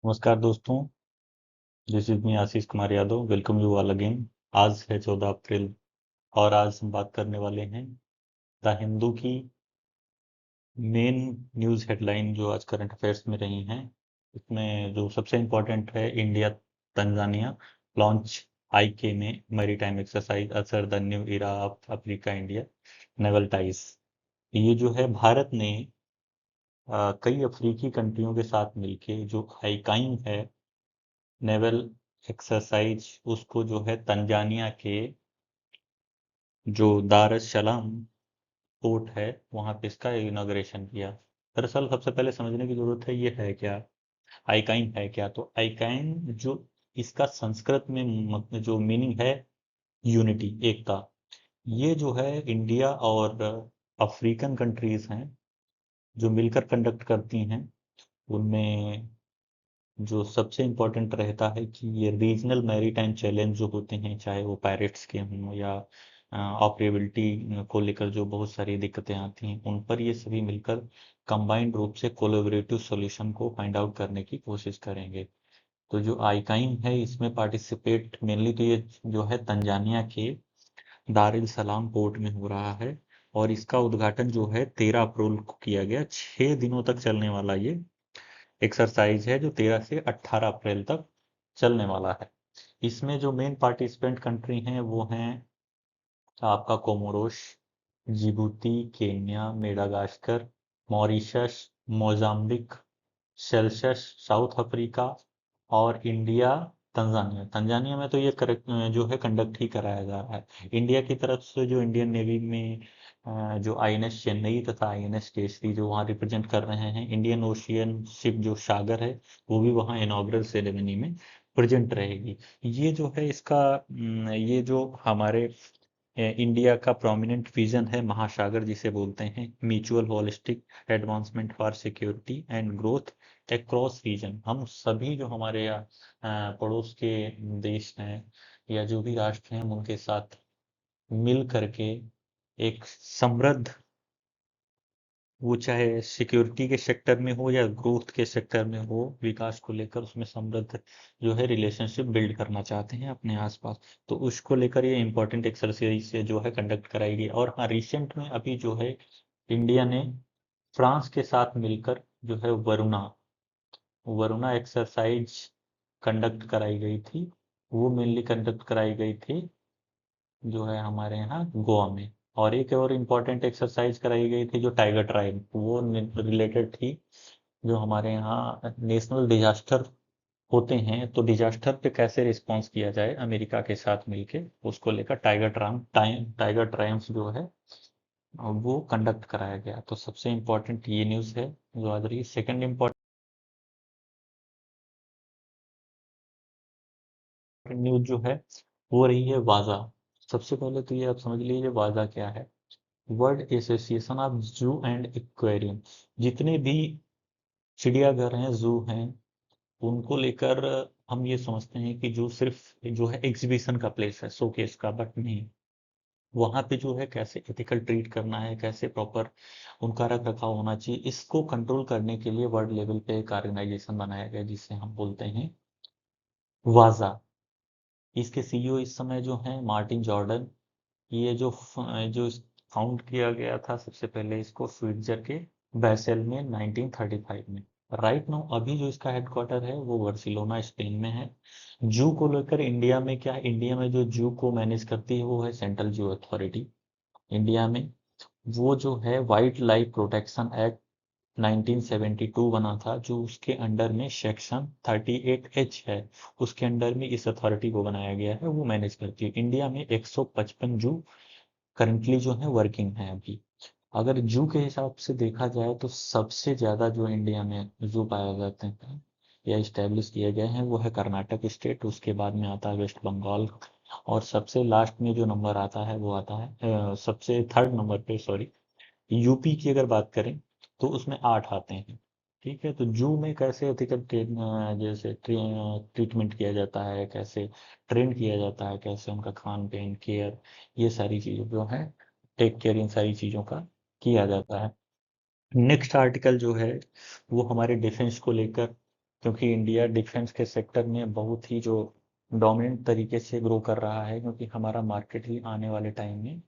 नमस्कार दोस्तों। This is me Ashish Kumar Yadav. Welcome you all again. आज है 14 अप्रैल और आज हम बात करने वाले हैं द हिंदू की मेन न्यूज़ हेडलाइन जो आज करंट अफेयर्स में रही हैं। इसमें जो सबसे इम्पोर्टेंट है, इंडिया तंजानिया लॉन्च आईके में मैरीटाइम एक्सरसाइज असर the new era of Africa India naval ties. ये जो है भारत ने कई अफ्रीकी कंट्रियों के साथ मिलके जो आईकाइम है नेवल एक्सरसाइज, उसको जो है तंजानिया के जो दार एस सलाम पोर्ट है वहां पे इसका इनॉग्रेशन किया। दरअसल सबसे पहले समझने की जरूरत है, ये है क्या, आइकाइन है क्या। तो आइकाइन जो इसका संस्कृत में जो मीनिंग है, यूनिटी, एकता। ये जो है इंडिया और अफ्रीकन कंट्रीज हैं जो मिलकर कंडक्ट करती हैं। उनमें जो सबसे इम्पोर्टेंट रहता है कि ये रीजनल मैरीटाइम चैलेंज जो होते हैं, चाहे वो पायरेट्स के हों या ऑपरेबिलिटी को लेकर जो बहुत सारी दिक्कतें आती हैं, उन पर ये सभी मिलकर कंबाइंड रूप से कोलैबोरेटिव सॉल्यूशन को फाइंड आउट करने की कोशिश करेंगे। तो जो आईकाइम है इसमें पार्टिसिपेट मेनली तो ये जो है तंजानिया के दार एल सलाम पोर्ट में हो रहा है। और इसका उद्घाटन जो है 13 अप्रैल को किया गया। 6 दिनों तक चलने वाला ये एक्सरसाइज है जो 13 से 18 अप्रैल तक चलने वाला है। इसमें जो मेन पार्टिसिपेंट कंट्री हैं वो हैं आपका Comoros, Djibouti, Kenya, Madagascar, Mauritius, Mozambique, Seychelles, South Africa और इंडिया, तंजानिया। तंजानिया में तो ये करेक्ट जो है कंडक्ट ही कराया जा रहा है। इंडिया की तरफ से जो इंडियन नेवी में जो आईएनएस चेन्नई तथा आईएनएस केसरी जो वहाँ रिप्रेजेंट कर रहे हैं, इंडियन ओशियन शिप जो सागर है वो भी वहाँ इनॉग्रल सेरेमनी में प्रेजेंट रहेगी। ये जो है इसका ये जो हमारे इंडिया का प्रोमिनेंट विजन है महासागर जिसे बोलते हैं, mutual holistic advancement for security and growth across region. हम सभी जो हमारे पड़ोस के देश हैं या जो भी राष्ट्र हैं, हम उनके साथ मिल करके एक समृद्ध, वो चाहे सिक्योरिटी के सेक्टर में हो या ग्रोथ के सेक्टर में हो, विकास को लेकर उसमें समृद्ध जो है रिलेशनशिप बिल्ड करना चाहते हैं अपने आसपास। तो उसको लेकर ये इंपॉर्टेंट एक्सरसाइज से जो है कंडक्ट कराई गई। और हाँ, रिसेंट में अभी जो है इंडिया ने फ्रांस के साथ मिलकर जो है वरुणा वरुणा एक्सरसाइज कंडक्ट कराई गई थी। वो मेनली कंडक्ट कराई गई थी जो है हमारे यहाँ गोवा में। और एक और इम्पोर्टेंट एक्सरसाइज कराई गई थी जो टाइगर ट्राइब, वो रिलेटेड थी जो हमारे यहाँ नेशनल डिजास्टर होते हैं, तो डिजास्टर पे कैसे रिस्पॉन्स किया जाए अमेरिका के साथ मिलके, उसको लेकर टाइगर ट्रायम्फ जो है वो कंडक्ट कराया गया। तो सबसे इम्पोर्टेंट ये न्यूज़ है जो आज रही। सेकंड इम्पोर्टेंट न्यूज़ जो है वो रही है वाजा। सबसे पहले तो ये आप समझ लीजिए वाजा क्या है। वर्ल्ड एसोसिएशन ऑफ जू एंड एक्वेरियम। जितने भी चिड़ियाघर हैं, जू हैं, उनको लेकर हम ये समझते हैं कि जो सिर्फ जो है एग्जीबिशन का प्लेस है, शोकेस का, बट नहीं। वहाँ पे जो है कैसे एथिकल ट्रीट करना है, कैसे प्रॉपर उनका रख रखाव होना चाहिए, इसको कंट्रोल करने के लिए वर्ल्ड लेवल पे एक ऑर्गेनाइजेशन बनाया गया जिसे हम बोलते हैं वाजा। इसके सीईओ इस समय जो हैं मार्टिन जॉर्डन। ये जो फाउंड किया गया था सबसे पहले इसको स्विट्जर के बेसेल में 1935 में। राइट नाउ अभी जो इसका हेडक्वार्टर है वो बार्सिलोना स्पेन में है। जू को लेकर इंडिया में क्या है, इंडिया में जो जू को मैनेज करती है वो है सेंट्रल जू अथॉरिटी इंडिया में। वो जो है वाइल्ड लाइफ प्रोटेक्शन एक्ट 1972 बना था, जो उसके अंडर में सेक्शन 38H है, उसके अंडर में इस अथॉरिटी को बनाया गया है, वो मैनेज करती है। इंडिया में 155 जू करंटली जो है वर्किंग है अभी। अगर जू के हिसाब से देखा जाए तो सबसे ज़्यादा जो इंडिया में जू पाए जाते हैं या इस्टेब्लिश किए गए हैं वो है कर्नाटक स्टेट, उसके बाद में आता है वेस्ट बंगाल, और सबसे लास्ट में जो नंबर आता है वो आता है सबसे थर्ड नंबर पे, सॉरी, यूपी की अगर बात करें तो उसमें 8 आते हैं। ठीक है, तो जू में कैसे एथिकल जैसे ट्रीटमेंट किया जाता है, कैसे ट्रेन किया जाता है, कैसे उनका खान पीन केयर, ये सारी चीज़ें जो है टेक केयर, इन सारी चीज़ों का किया जाता है। नेक्स्ट आर्टिकल जो है वो हमारे डिफेंस को लेकर क्योंकि इंडिया डिफेंस के सेक्टर में बहुत ही जो डोमिनेंट तरीके से ग्रो कर रहा है, क्योंकि हमारा मार्केट ही आने वाले टाइम में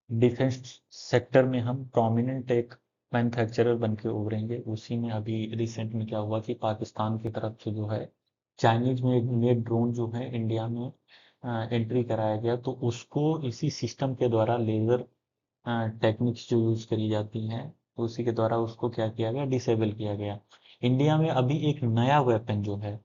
डिफेंस सेक्टर में हम प्रोमिनेंट एक मैन्युफैक्चरर बन के उभरेंगे। उसी में अभी रिसेंट में क्या हुआ कि पाकिस्तान की तरफ से जो है चाइनीज में मेड ड्रोन जो है इंडिया में एंट्री कराया गया, तो उसको इसी सिस्टम के द्वारा लेज़र टेक्निक्स जो यूज करी जाती हैं, तो उसी के द्वारा उसको क्या किया गया, डिसेबल किया गया। इंडिया में अभी एक नया वेपन जो है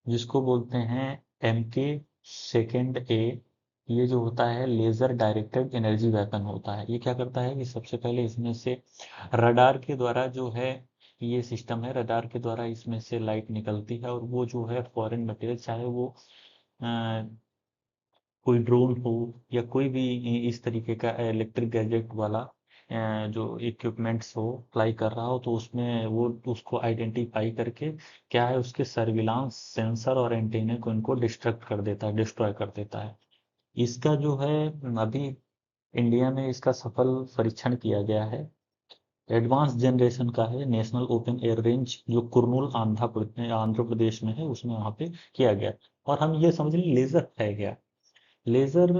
जिसको बोलते हैं MK2A, ये जो होता है लेजर डायरेक्टेड एनर्जी वेपन होता है। ये क्या करता है कि सबसे पहले इसमें से रडार के द्वारा जो है, ये सिस्टम है, रडार के द्वारा इसमें से लाइट निकलती है, और वो जो है फॉरेन मटेरियल, चाहे वो कोई ड्रोन हो या कोई भी इस तरीके का इलेक्ट्रिक गैजेट वाला जो इक्विपमेंट्स हो फ्लाई कर रहा हो, तो उसमें वो उसको आइडेंटिफाई करके क्या है उसके सर्विलांस सेंसर और एंटीने को इनको डिस्ट्रक्ट कर देता है, डिस्ट्रॉय कर देता है। इसका जो है अभी इंडिया में इसका सफल परीक्षण किया गया है। एडवांस जनरेशन का है, नेशनल ओपन एयर रेंज जो कुर्नूल आंध्र प्रदेश में है, उसमें वहाँ पे किया गया। और हम ये समझ लें लेजर है क्या। लेजर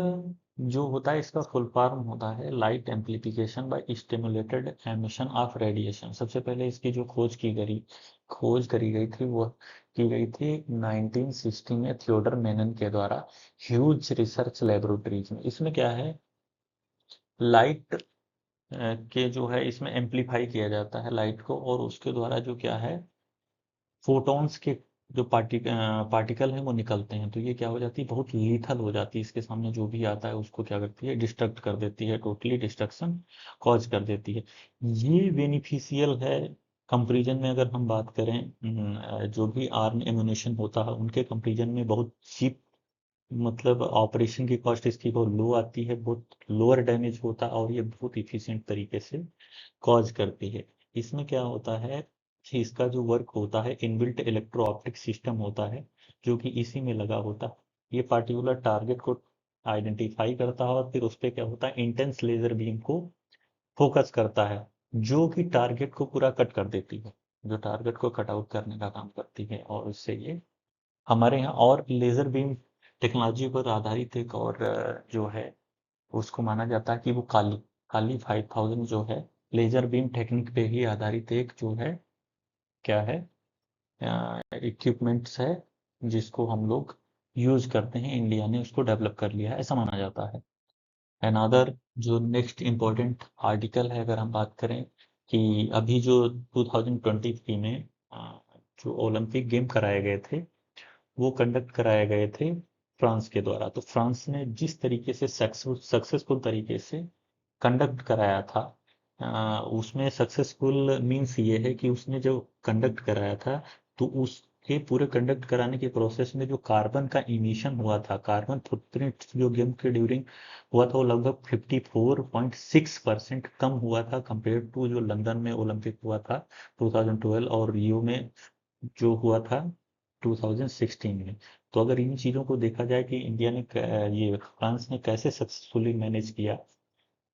जो होता है इसका फुल फॉर्म होता है light amplification by stimulated emission of radiation. सबसे पहले इसकी जो खोज करी गई थी वो की गई थी 1960 में थियोडर मेनन के द्वारा ह्यूज रिसर्च लेबोरेटरीज में। इसमें क्या है, लाइट के जो है इसमें एम्प्लीफाई किया जाता है लाइट को, और उसके द्वारा जो क्या है फोटॉन्स के जो पार्टिकल हैं वो निकलते हैं, तो ये क्या हो जाती है, बहुत लीथल हो जाती है। इसके सामने जो भी आता है उसको क्या करती है, डिस्ट्रक्ट कर देती है, टोटली डिस्ट्रक्शन कॉज कर देती है। ये बेनिफिशियल है कंपैरिजन में। अगर हम बात करें जो भी आर्म एमुनेशन होता है उनके कंपैरिजन में बहुत चीप, मतलब ऑपरेशन की कॉस्ट इसकी बहुत लो आती है, बहुत लोअर डैमेज होता है, और ये बहुत इफिशिएंट तरीके से कॉज करती है। इसमें क्या होता है कि इसका जो वर्क होता है इनबिल्ट इलेक्ट्रो ऑप्टिक सिस्टम होता है जो कि इसी में लगा होता है। ये पार्टिकुलर टारगेट को आइडेंटिफाई करता है और फिर उस पर क्या होता है इंटेंस लेजर बीम को फोकस करता है, जो कि टारगेट को पूरा कट कर देती है, जो टारगेट को कट आउट करने का काम करती है। और उससे ये हमारे यहाँ और लेजर बीम टेक्नोलॉजी पर आधारित एक और जो है उसको माना जाता है कि वो काली काली 5000 जो है लेजर बीम टेक्निक पे ही आधारित एक जो है क्या है इक्विपमेंट्स है, जिसको हम लोग यूज करते हैं। इंडिया ने उसको डेवलप कर लिया है ऐसा माना जाता है। अनदर जो नेक्स्ट इम्पोर्टेंट आर्टिकल है, अगर हम बात करें कि अभी जो 2023 में जो ओलंपिक गेम कराए गए थे वो कंडक्ट कराए गए थे फ्रांस के द्वारा। तो फ्रांस ने जिस तरीके से सक्सेसफुल तरीके से कंडक्ट कराया था, उसमें सक्सेसफुल मीन्स ये है कि उसने जो कंडक्ट कराया था, तो उसके पूरे कंडक्ट कराने के प्रोसेस में जो कार्बन का इमिशन हुआ था, कार्बन फुटप्रिंट जो गेम के ड्यूरिंग हुआ था, वो लगभग 54.6% कम हुआ था कंपेयर टू जो लंदन में ओलंपिक हुआ था 2012 और रियो में जो हुआ था 2016 में। तो अगर इन चीज़ों को देखा जाए कि इंडिया ने ये फ्रांस ने कैसे सक्सेसफुली मैनेज किया,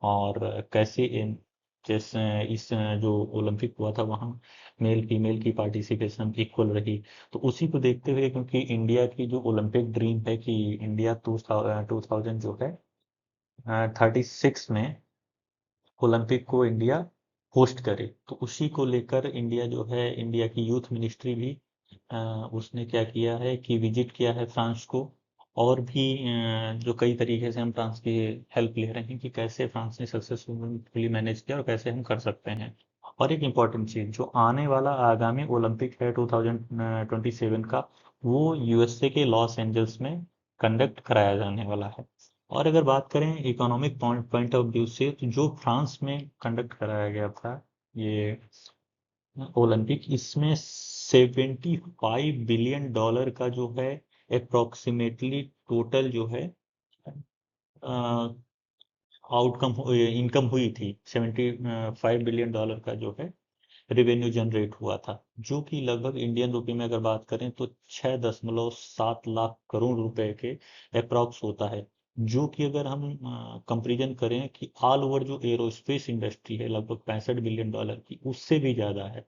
और कैसे इन जैसे इस जो ओलंपिक हुआ था वहाँ मेल फीमेल की पार्टिसिपेशन इक्वल रही, तो उसी को देखते हुए, क्योंकि इंडिया की जो ओलंपिक ड्रीम है कि इंडिया 2000 जो है 36 में ओलंपिक को इंडिया होस्ट करे, तो उसी को लेकर इंडिया जो है इंडिया की यूथ मिनिस्ट्री भी उसने क्या किया है कि विजिट किया है फ्रांस को। और भी जो कई तरीके से हम फ्रांस की हेल्प ले रहे हैं कि कैसे फ्रांस ने सक्सेसफुली मैनेज किया और कैसे हम कर सकते हैं। और एक इम्पॉर्टेंट चीज़, जो आने वाला आगामी ओलंपिक है 2027 का, वो यूएसए के लॉस एंजल्स में कंडक्ट कराया जाने वाला है। और अगर बात करें इकोनॉमिक पॉइंट ऑफ व्यू से, तो जो फ्रांस में कंडक्ट कराया गया था ये ओलंपिक, इसमें $75 बिलियन का जो है अप्रोक्सीमेटली टोटल जो है आउटकम इनकम हुई थी। $75 बिलियन का जो है रेवेन्यू जनरेट हुआ था, जो कि लगभग इंडियन रुपए में अगर बात करें तो 6.7 लाख करोड़ रुपए के अप्रॉक्स होता है। जो कि अगर हम कंपेरिजन करें कि ऑल ओवर जो एरोस्पेस इंडस्ट्री है लगभग $65 बिलियन की, उससे भी ज़्यादा है।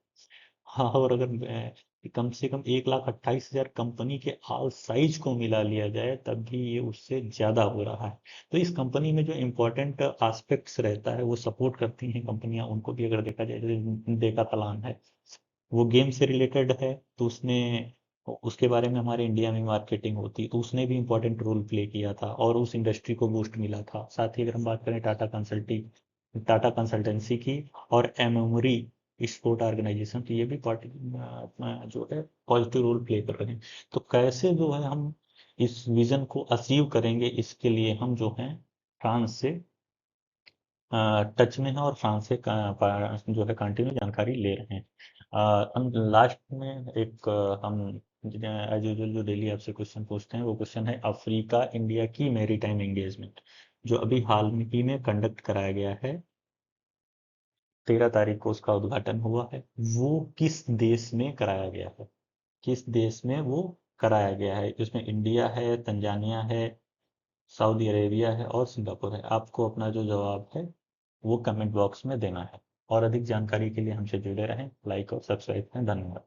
हाँ, और अगर कि कम से कम 1,28,000 कंपनी के ऑल साइज को मिला लिया जाए तब भी ये उससे ज़्यादा हो रहा है। तो इस कंपनी में जो इम्पोर्टेंट एस्पेक्ट्स रहता है वो सपोर्ट करती हैं कंपनियां, उनको भी अगर देखा जाए, जैसे देखा तलान है, वो गेम से रिलेटेड है, तो उसने उसके बारे में हमारे इंडिया में मार्केटिंग होती, तो उसने भी इम्पोर्टेंट रोल प्ले किया था और उस इंडस्ट्री को बूस्ट मिला था। साथ ही अगर हम बात करें टाटा कंसल्टेंसी की और एमएमरी स्पोर्ट ऑर्गेनाइजेशन, तो ये भी पार्टी जो है पॉजिटिव रोल प्ले कर रहे हैं। तो कैसे जो है हम इस विजन को अचीव करेंगे, इसके लिए हम जो है फ्रांस से टच में है और फ्रांस से जो है कंटिन्यू जानकारी ले रहे हैं। हम लास्ट में एक हम एज यूजुअल जो डेली आपसे क्वेश्चन पूछते हैं, वो क्वेश्चन है अफ्रीका इंडिया की मैरीटाइम एंगेजमेंट, जो अभी हाल ही में कंडक्ट कराया गया है, 13 तारीख को उसका उद्घाटन हुआ है। वो किस देश में कराया गया है, किस देश में वो कराया गया है? इसमें इंडिया है, तंजानिया है, सऊदी अरेबिया है और सिंगापुर है। आपको अपना जो जवाब है वो कमेंट बॉक्स में देना है। और अधिक जानकारी के लिए हमसे जुड़े रहें, लाइक और सब्सक्राइब करें। धन्यवाद।